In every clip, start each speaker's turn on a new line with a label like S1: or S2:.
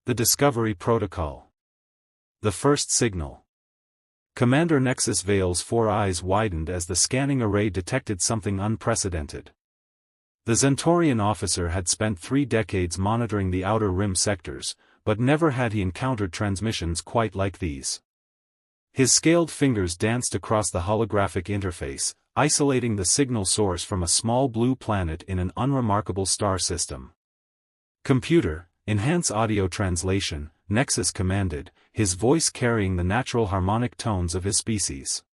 S1: The Discovery Protocol. The first signal. Commander Nexus Vale's 4 eyes widened as the scanning array detected something unprecedented. The Zentorian officer had spent 3 decades monitoring the Outer Rim sectors, but never had he encountered transmissions quite like these. His scaled fingers danced across the holographic interface, isolating the signal source from a small blue planet in an unremarkable star system. "Computer, enhance audio translation," Nexus commanded, his voice carrying the natural harmonic tones of his species.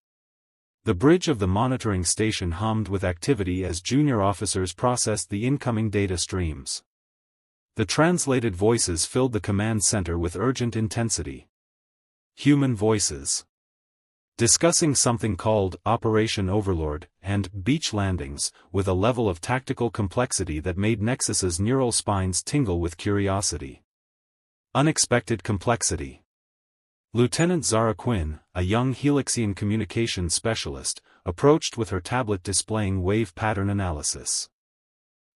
S1: The bridge of the monitoring station hummed with activity as junior officers processed the incoming data streams. The translated voices filled the command center with urgent intensity. Human voices. Discussing something called Operation Overlord and beach landings, with a level of tactical complexity that made Nexus's neural spines tingle with curiosity. Unexpected complexity. Lieutenant Zara Quinn, a young Helixian communications specialist, approached with her tablet displaying wave pattern analysis.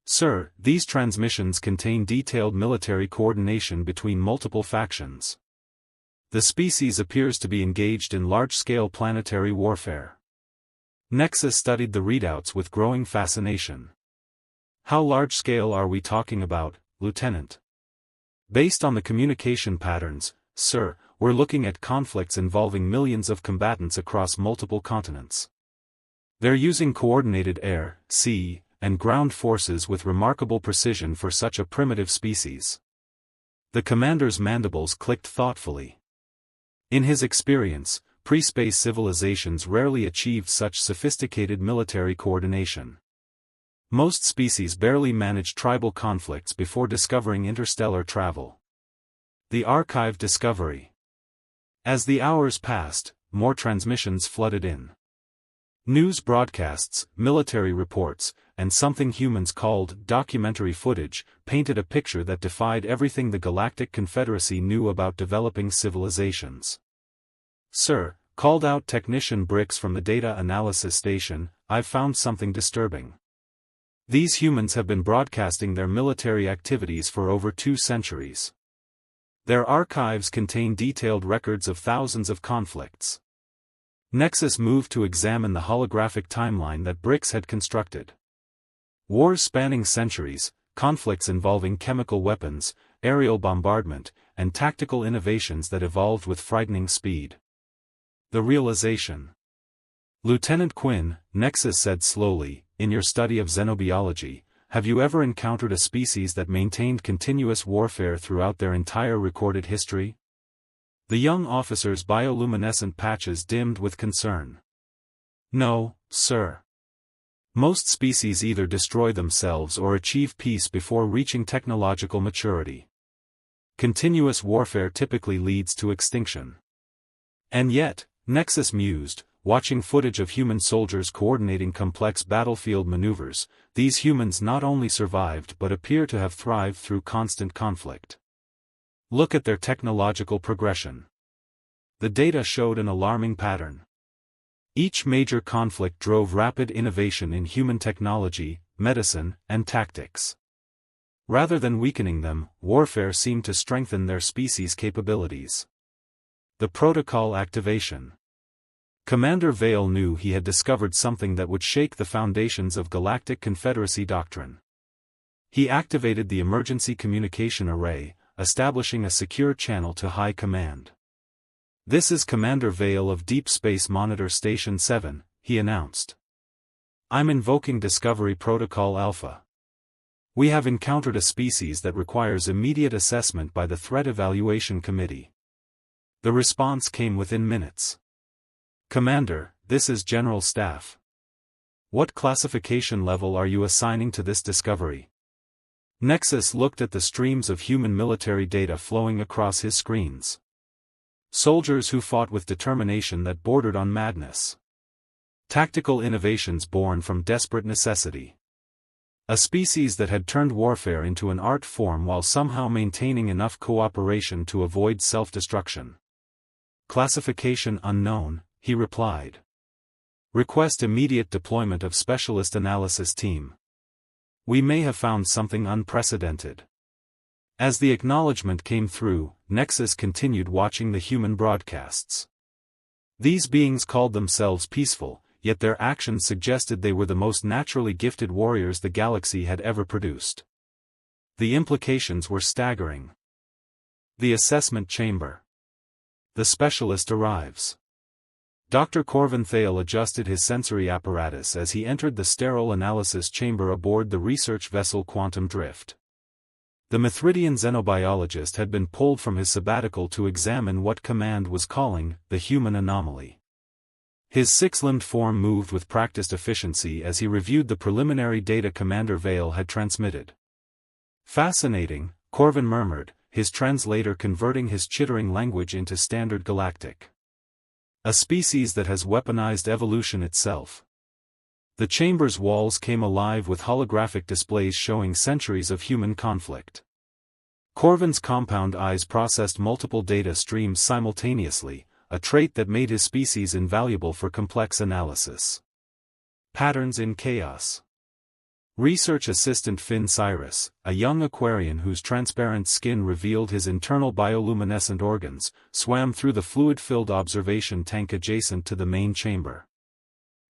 S1: "Sir, these transmissions contain detailed military coordination between multiple factions. The species appears to be engaged in large-scale planetary warfare." Nexus studied the readouts with growing fascination. "How large-scale are we talking about, Lieutenant?" "Based on the communication patterns, sir, we're looking at conflicts involving millions of combatants across multiple continents. They're using coordinated air, sea, and ground forces with remarkable precision for such a primitive species." The commander's mandibles clicked thoughtfully. In his experience, pre-space civilizations rarely achieved such sophisticated military coordination. Most species barely managed tribal conflicts before discovering interstellar travel. The archive discovery. As the hours passed, more transmissions flooded in. News broadcasts, military reports, and something humans called documentary footage painted a picture that defied everything the Galactic Confederacy knew about developing civilizations. "Sir," called out Technician Bricks from the data analysis station, "I've found something disturbing. These humans have been broadcasting their military activities for over 2 centuries. Their archives contain detailed records of thousands of conflicts." Nexus moved to examine the holographic timeline that Bricks had constructed. Wars spanning centuries, conflicts involving chemical weapons, aerial bombardment, and tactical innovations that evolved with frightening speed. The realization. "Lieutenant Quinn," Nexus said slowly, "in your study of xenobiology, have you ever encountered a species that maintained continuous warfare throughout their entire recorded history?" The young officer's bioluminescent patches dimmed with concern. "No, sir. Most species either destroy themselves or achieve peace before reaching technological maturity. Continuous warfare typically leads to extinction." And yet, Nexus mused, watching footage of human soldiers coordinating complex battlefield maneuvers, these humans not only survived but appear to have thrived through constant conflict. Look at their technological progression. The data showed an alarming pattern. Each major conflict drove rapid innovation in human technology, medicine, and tactics. Rather than weakening them, warfare seemed to strengthen their species' capabilities. The protocol activation. Commander Vale knew he had discovered something that would shake the foundations of Galactic Confederacy doctrine. He activated the emergency communication array, establishing a secure channel to High Command. "This is Commander Vale of Deep Space Monitor Station 7, he announced. "I'm invoking Discovery Protocol Alpha. We have encountered a species that requires immediate assessment by the Threat Evaluation Committee." The response came within minutes. "Commander, this is General Staff. What classification level are you assigning to this discovery?" Nexus looked at the streams of human military data flowing across his screens. Soldiers who fought with determination that bordered on madness. Tactical innovations born from desperate necessity. A species that had turned warfare into an art form while somehow maintaining enough cooperation to avoid self-destruction. "Classification unknown," he replied. "Request immediate deployment of Specialist Analysis Team. We may have found something unprecedented." As the acknowledgement came through, Nexus continued watching the human broadcasts. These beings called themselves peaceful, yet their actions suggested they were the most naturally gifted warriors the galaxy had ever produced. The implications were staggering. The assessment chamber. The specialist arrives. Dr. Corvin Thale adjusted his sensory apparatus as he entered the sterile analysis chamber aboard the research vessel Quantum Drift. The Mithridian xenobiologist had been pulled from his sabbatical to examine what Command was calling the human anomaly. His six-limbed form moved with practiced efficiency as he reviewed the preliminary data Commander Vale had transmitted. Fascinating, Corvin murmured, his translator converting his chittering language into standard galactic. A species that has weaponized evolution itself. The chamber's walls came alive with holographic displays showing centuries of human conflict. Corvin's compound eyes processed multiple data streams simultaneously, a trait that made his species invaluable for complex analysis. Patterns in chaos. Research assistant Finn Cyrus, a young Aquarian whose transparent skin revealed his internal bioluminescent organs, swam through the fluid-filled observation tank adjacent to the main chamber.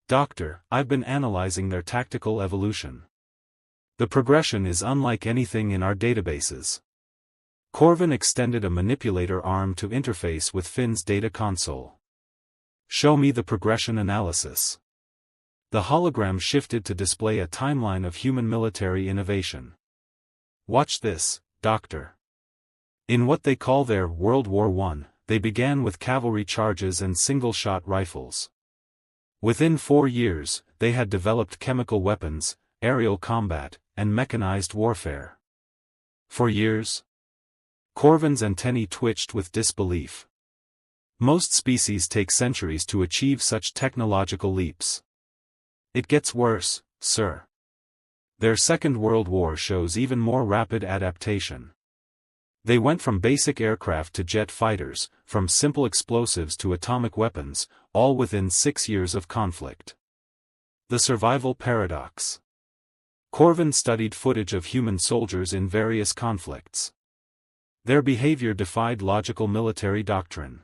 S1: Doctor, I've been analyzing their tactical evolution. The progression is unlike anything in our databases. Corvin extended a manipulator arm to interface with Finn's data console. Show me the progression analysis. The hologram shifted to display a timeline of human military innovation. Watch this, Doctor. In what they call their World War I, they began with cavalry charges and single-shot rifles. Within 4 years, they had developed chemical weapons, aerial combat, and mechanized warfare. 4 years? Corvin's antennae twitched with disbelief. Most species take centuries to achieve such technological leaps. It gets worse, sir. Their Second World War shows even more rapid adaptation. They went from basic aircraft to jet fighters, from simple explosives to atomic weapons, all within 6 years of conflict. The survival paradox. Corvin studied footage of human soldiers in various conflicts. Their behavior defied logical military doctrine.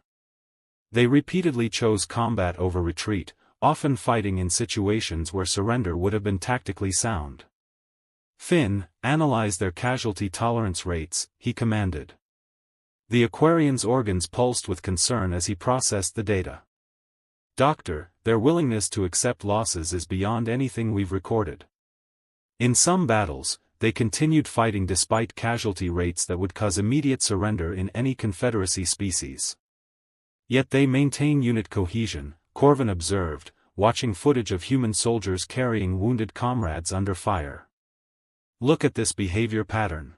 S1: They repeatedly chose combat over retreat, often fighting in situations where surrender would have been tactically sound. Finn, analyze their casualty tolerance rates, he commanded. The Aquarian's organs pulsed with concern as he processed the data. Doctor, their willingness to accept losses is beyond anything we've recorded. In some battles, they continued fighting despite casualty rates that would cause immediate surrender in any Confederacy species. Yet they maintain unit cohesion, Corvin observed, watching footage of human soldiers carrying wounded comrades under fire. Look at this behavior pattern.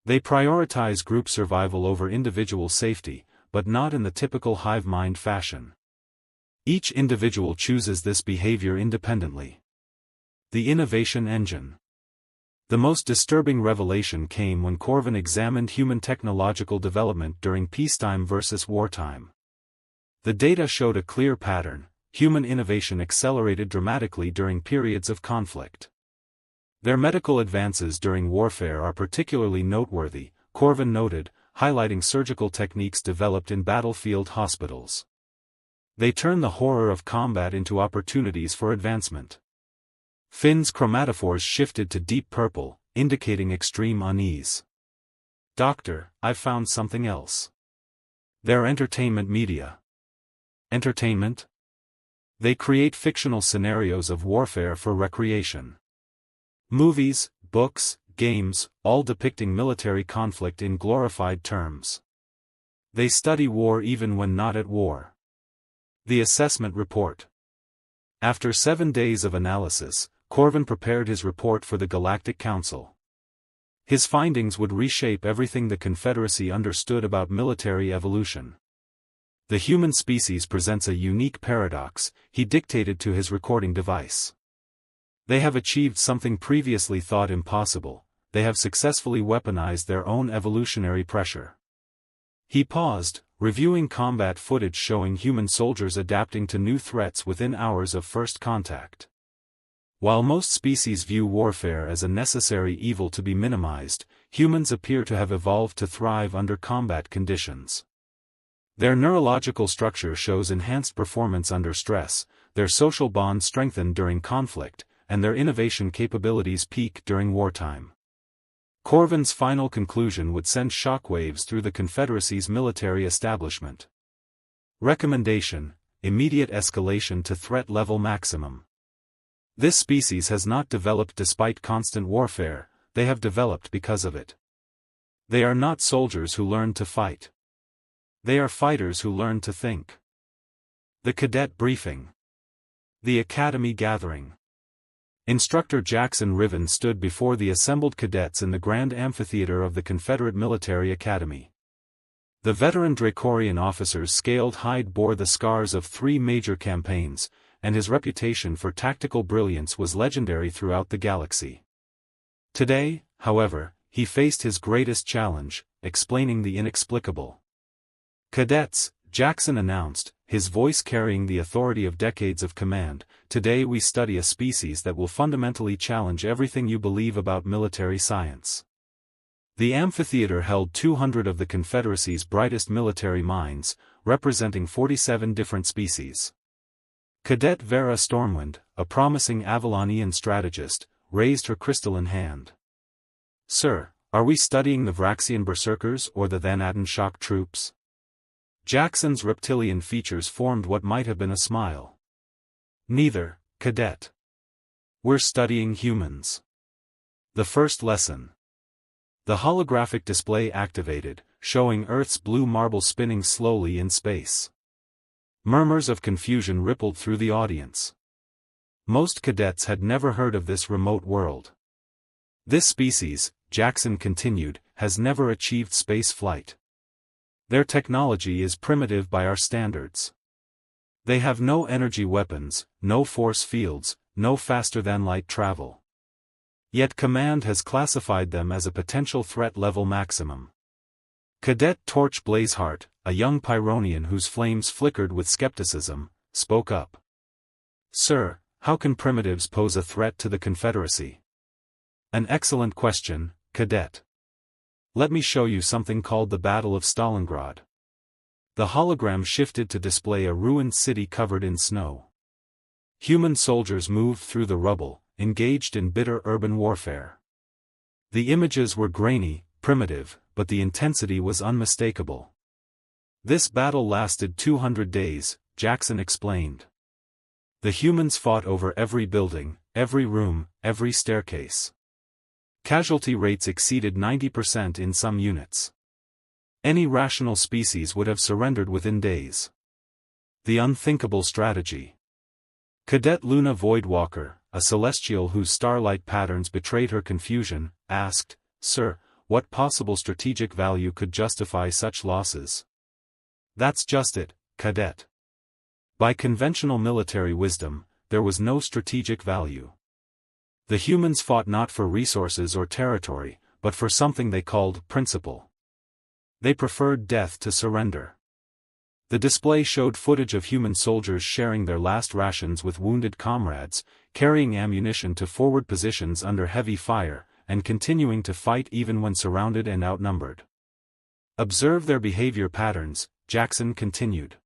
S1: They prioritize group survival over individual safety, but not in the typical hive mind fashion. Each individual chooses this behavior independently. The innovation engine. The most disturbing revelation came when Corvin examined human technological development during peacetime versus wartime. The data showed a clear pattern: human innovation accelerated dramatically during periods of conflict. Their medical advances during warfare are particularly noteworthy, Corvin noted, highlighting surgical techniques developed in battlefield hospitals. They turn the horror of combat into opportunities for advancement. Finn's chromatophores shifted to deep purple, indicating extreme unease. Doctor, I've found something else. Their entertainment media. Entertainment? They create fictional scenarios of warfare for recreation. Movies, books, games, all depicting military conflict in glorified terms. They study war even when not at war. The assessment report. After 7 days of analysis, Corvin prepared his report for the Galactic Council. His findings would reshape everything the Confederacy understood about military evolution. The human species presents a unique paradox, he dictated to his recording device. They have achieved something previously thought impossible: they have successfully weaponized their own evolutionary pressure. He paused, reviewing combat footage showing human soldiers adapting to new threats within hours of first contact. While most species view warfare as a necessary evil to be minimized, humans appear to have evolved to thrive under combat conditions. Their neurological structure shows enhanced performance under stress, their social bonds strengthen during conflict, and their innovation capabilities peak during wartime. Corvin's final conclusion would send shockwaves through the Confederacy's military establishment. Recommendation: immediate escalation to threat level maximum. This species has not developed despite constant warfare, they have developed because of it. They are not soldiers who learn to fight. They are fighters who learn to think. The Cadet Briefing. The Academy Gathering. Instructor Jackson Riven stood before the assembled cadets in the grand amphitheater of the Confederate Military Academy. The veteran Dracorian officer's scaled hide bore the scars of 3 major campaigns, and his reputation for tactical brilliance was legendary throughout the galaxy. Today, however, he faced his greatest challenge, explaining the inexplicable. "Cadets," Jackson announced, his voice carrying the authority of decades of command, "today we study a species that will fundamentally challenge everything you believe about military science." The amphitheater held 200 of the Confederacy's brightest military minds, representing 47 different species. Cadet Vera Stormwind, a promising Avalonian strategist, raised her crystalline hand. "Sir, are we studying the Vraxian berserkers or the Thanaton shock troops?" Jackson's reptilian features formed what might have been a smile. "Neither, Cadet. We're studying humans." The first lesson. The holographic display activated, showing Earth's blue marble spinning slowly in space. Murmurs of confusion rippled through the audience. Most cadets had never heard of this remote world. "This species," Jackson continued, "has never achieved space flight. Their technology is primitive by our standards. They have no energy weapons, no force fields, no faster-than-light travel. Yet Command has classified them as a potential threat level maximum." Cadet Torch Blazeheart, a young Pyronian whose flames flickered with skepticism, spoke up. "Sir, how can primitives pose a threat to the Confederacy?" "An excellent question, Cadet. Let me show you something called the Battle of Stalingrad." The hologram shifted to display a ruined city covered in snow. Human soldiers moved through the rubble, engaged in bitter urban warfare. The images were grainy, primitive, but the intensity was unmistakable. "This battle lasted 200 days, Jackson explained. The humans fought over every building, every room, every staircase. Casualty rates exceeded 90% in some units. Any rational species would have surrendered within days. The unthinkable strategy." Cadet Luna Voidwalker, a celestial whose starlight patterns betrayed her confusion, asked, "Sir, what possible strategic value could justify such losses?" "That's just it, Cadet. By conventional military wisdom, there was no strategic value. The humans fought not for resources or territory, but for something they called principle. They preferred death to surrender." The display showed footage of human soldiers sharing their last rations with wounded comrades, carrying ammunition to forward positions under heavy fire, and continuing to fight even when surrounded and outnumbered. "Observe their behavior patterns," Jackson continued.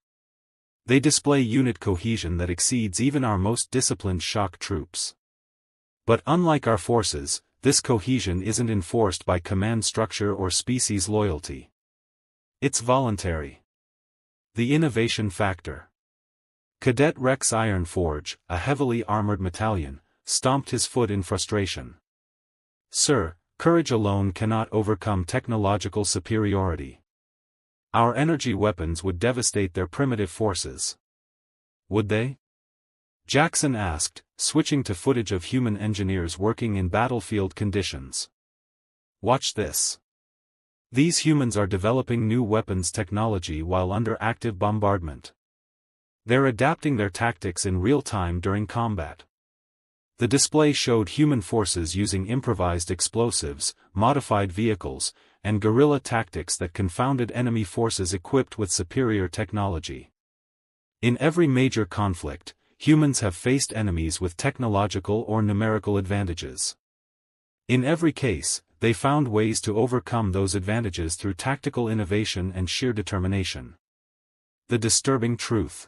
S1: "They display unit cohesion that exceeds even our most disciplined shock troops. But unlike our forces, this cohesion isn't enforced by command structure or species loyalty. It's voluntary." The innovation factor. Cadet Rex Ironforge, a heavily armored Metallion, stomped his foot in frustration. "Sir, courage alone cannot overcome technological superiority. Our energy weapons would devastate their primitive forces." "Would they?" Jackson asked, switching to footage of human engineers working in battlefield conditions. "Watch this. These humans are developing new weapons technology while under active bombardment. They're adapting their tactics in real time during combat." The display showed human forces using improvised explosives, modified vehicles, and guerrilla tactics that confounded enemy forces equipped with superior technology. In every major conflict, humans have faced enemies with technological or numerical advantages. In every case, they found ways to overcome those advantages through tactical innovation and sheer determination. The disturbing truth.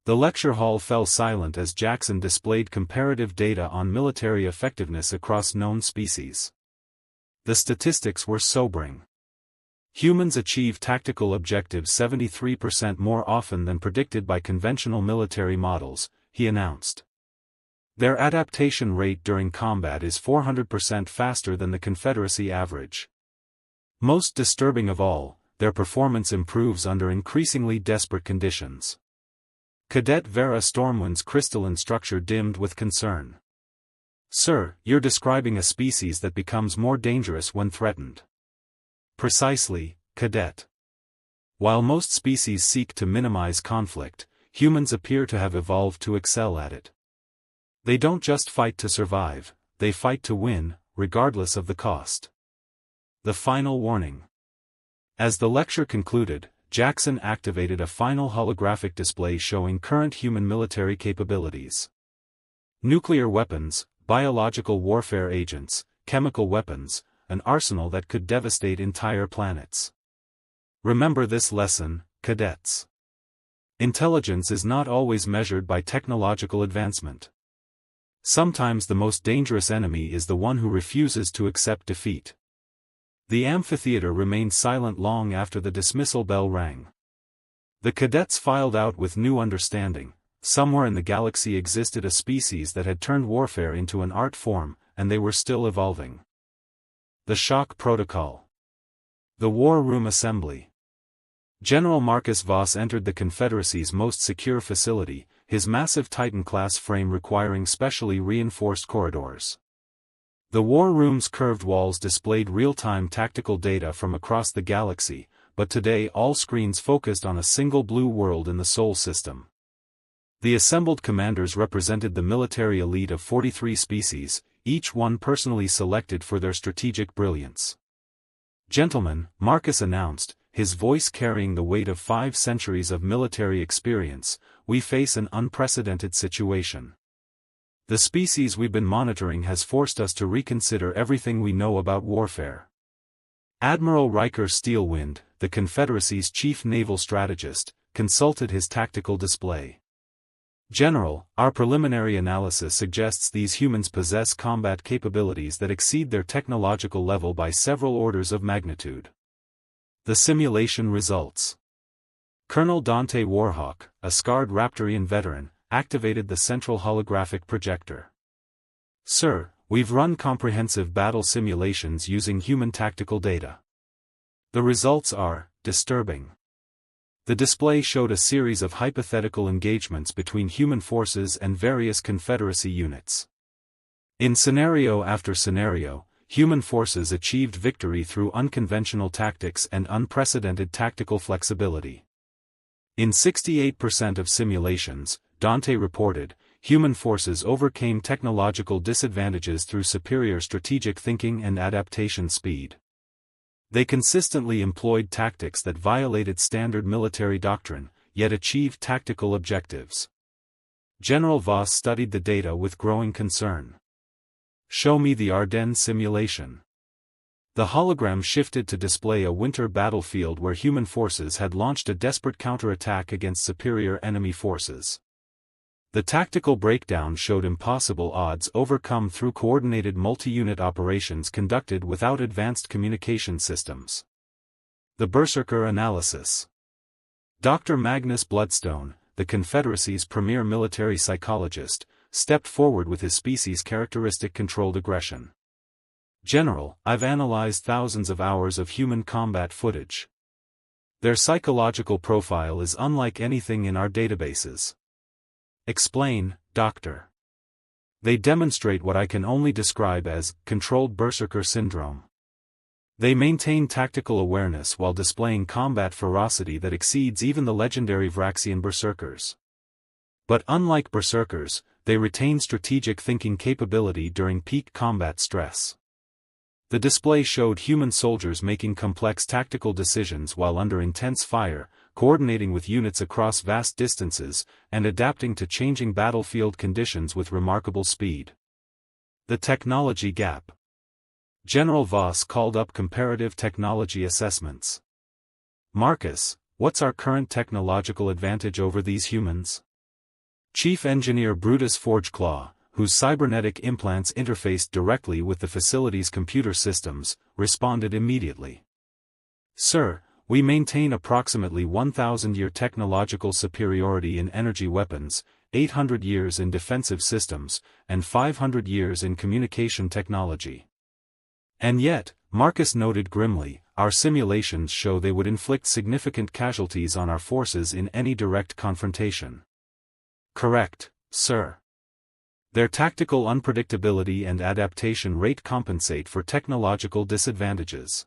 S1: The lecture hall fell silent as Jackson displayed comparative data on military effectiveness across known species. The statistics were sobering. Humans achieve tactical objectives 73% more often than predicted by conventional military models, he announced. Their adaptation rate during combat is 400% faster than the Confederacy average. Most disturbing of all, their performance improves under increasingly desperate conditions. Cadet Vera Stormwind's crystalline structure dimmed with concern. "Sir, you're describing a species that becomes more dangerous when threatened." "Precisely, Cadet. While most species seek to minimize conflict, humans appear to have evolved to excel at it. They don't just fight to survive, they fight to win, regardless of the cost." The final warning. As the lecture concluded, Jackson activated a final holographic display showing current human military capabilities. Nuclear weapons, biological warfare agents, chemical weapons, an arsenal that could devastate entire planets. Remember this lesson, cadets. Intelligence is not always measured by technological advancement. Sometimes the most dangerous enemy is the one who refuses to accept defeat. The amphitheater remained silent long after the dismissal bell rang. The cadets filed out with new understanding. Somewhere in the galaxy existed a species that had turned warfare into an art form, and they were still evolving. The Shock Protocol. The War Room Assembly. General Marcus Voss entered the Confederacy's most secure facility, his massive Titan-class frame requiring specially reinforced corridors. The war room's curved walls displayed real-time tactical data from across the galaxy, but today all screens focused on a single blue world in the Sol system. The assembled commanders represented the military elite of 43 species, each one personally selected for their strategic brilliance. "Gentlemen," Marcus announced, his voice carrying the weight of 5 centuries of military experience, "we face an unprecedented situation. The species we've been monitoring has forced us to reconsider everything we know about warfare." Admiral Riker Steelwind, the Confederacy's chief naval strategist, consulted his tactical display. "General, our preliminary analysis suggests these humans possess combat capabilities that exceed their technological level by several orders of magnitude." The simulation results. Colonel Dante Warhawk, a scarred Raptorian veteran, activated the central holographic projector. "Sir, we've run comprehensive battle simulations using human tactical data. The results are disturbing." The display showed a series of hypothetical engagements between human forces and various Confederacy units. In scenario after scenario, human forces achieved victory through unconventional tactics and unprecedented tactical flexibility. In 68% of simulations, Dante reported, human forces overcame technological disadvantages through superior strategic thinking and adaptation speed. They consistently employed tactics that violated standard military doctrine, yet achieved tactical objectives. General Voss studied the data with growing concern. "Show me the Ardennes simulation." The hologram shifted to display a winter battlefield where human forces had launched a desperate counterattack against superior enemy forces. The tactical breakdown showed impossible odds overcome through coordinated multi-unit operations conducted without advanced communication systems. The Berserker analysis. Dr. Magnus Bloodstone, the Confederacy's premier military psychologist, stepped forward with his species' characteristic controlled aggression. "General, I've analyzed thousands of hours of human combat footage. Their psychological profile is unlike anything in our databases." "Explain, Doctor." "They demonstrate what I can only describe as controlled berserker syndrome. They maintain tactical awareness while displaying combat ferocity that exceeds even the legendary Vraxian berserkers. But unlike berserkers, they retain strategic thinking capability during peak combat stress." The display showed human soldiers making complex tactical decisions while under intense fire, coordinating with units across vast distances, and adapting to changing battlefield conditions with remarkable speed. The technology gap. General Voss called up comparative technology assessments. Marcus, what's our current technological advantage over these humans? Chief Engineer Brutus Forgeclaw, whose cybernetic implants interfaced directly with the facility's computer systems, responded immediately. Sir, we maintain approximately 1,000-year technological superiority in energy weapons, 800 years in defensive systems, and 500 years in communication technology. And yet, Marcus noted grimly, our simulations show they would inflict significant casualties on our forces in any direct confrontation. Correct, sir. Their tactical unpredictability and adaptation rate compensate for technological disadvantages.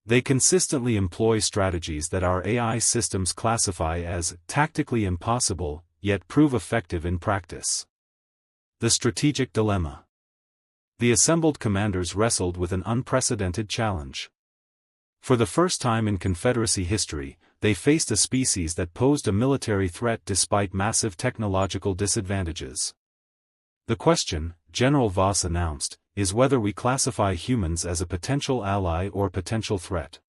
S1: They consistently employ strategies that our AI systems classify as tactically impossible, yet prove effective in practice. The strategic dilemma. The assembled commanders wrestled with an unprecedented challenge. For the first time in Confederacy history, they faced a species that posed a military threat despite massive technological disadvantages. The question, General Voss announced, is whether we classify humans as a potential ally or potential threat.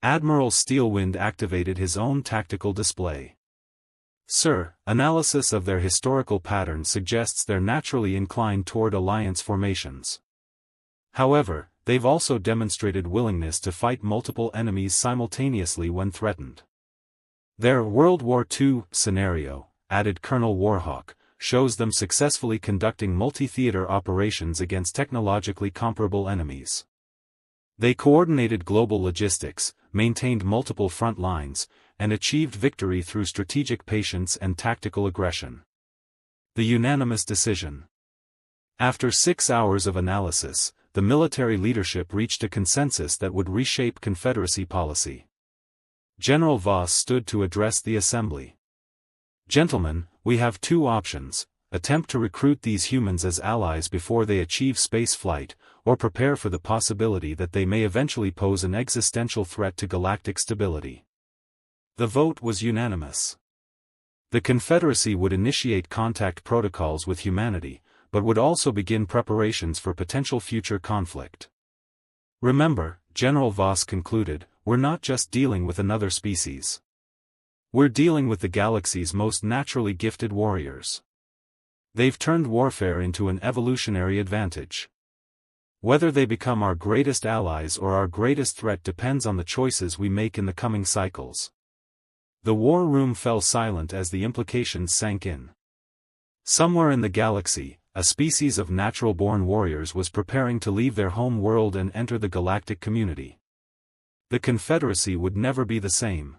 S1: Admiral Steelwind activated his own tactical display. Sir, analysis of their historical pattern suggests they're naturally inclined toward alliance formations. However, they've also demonstrated willingness to fight multiple enemies simultaneously when threatened. Their World War II scenario, added Colonel Warhawk, shows them successfully conducting multi-theater operations against technologically comparable enemies. They coordinated global logistics, maintained multiple front lines, and achieved victory through strategic patience and tactical aggression. The unanimous decision. After 6 hours of analysis, the military leadership reached a consensus that would reshape Confederacy policy. General Voss stood to address the assembly. Gentlemen, we have two options: attempt to recruit these humans as allies before they achieve space flight, or prepare for the possibility that they may eventually pose an existential threat to galactic stability. The vote was unanimous. The Confederacy would initiate contact protocols with humanity, but would also begin preparations for potential future conflict. Remember, General Voss concluded, we're not just dealing with another species. We're dealing with the galaxy's most naturally gifted warriors. They've turned warfare into an evolutionary advantage. Whether they become our greatest allies or our greatest threat depends on the choices we make in the coming cycles. The war room fell silent as the implications sank in. Somewhere in the galaxy, a species of natural-born warriors was preparing to leave their home world and enter the galactic community. The Confederacy would never be the same.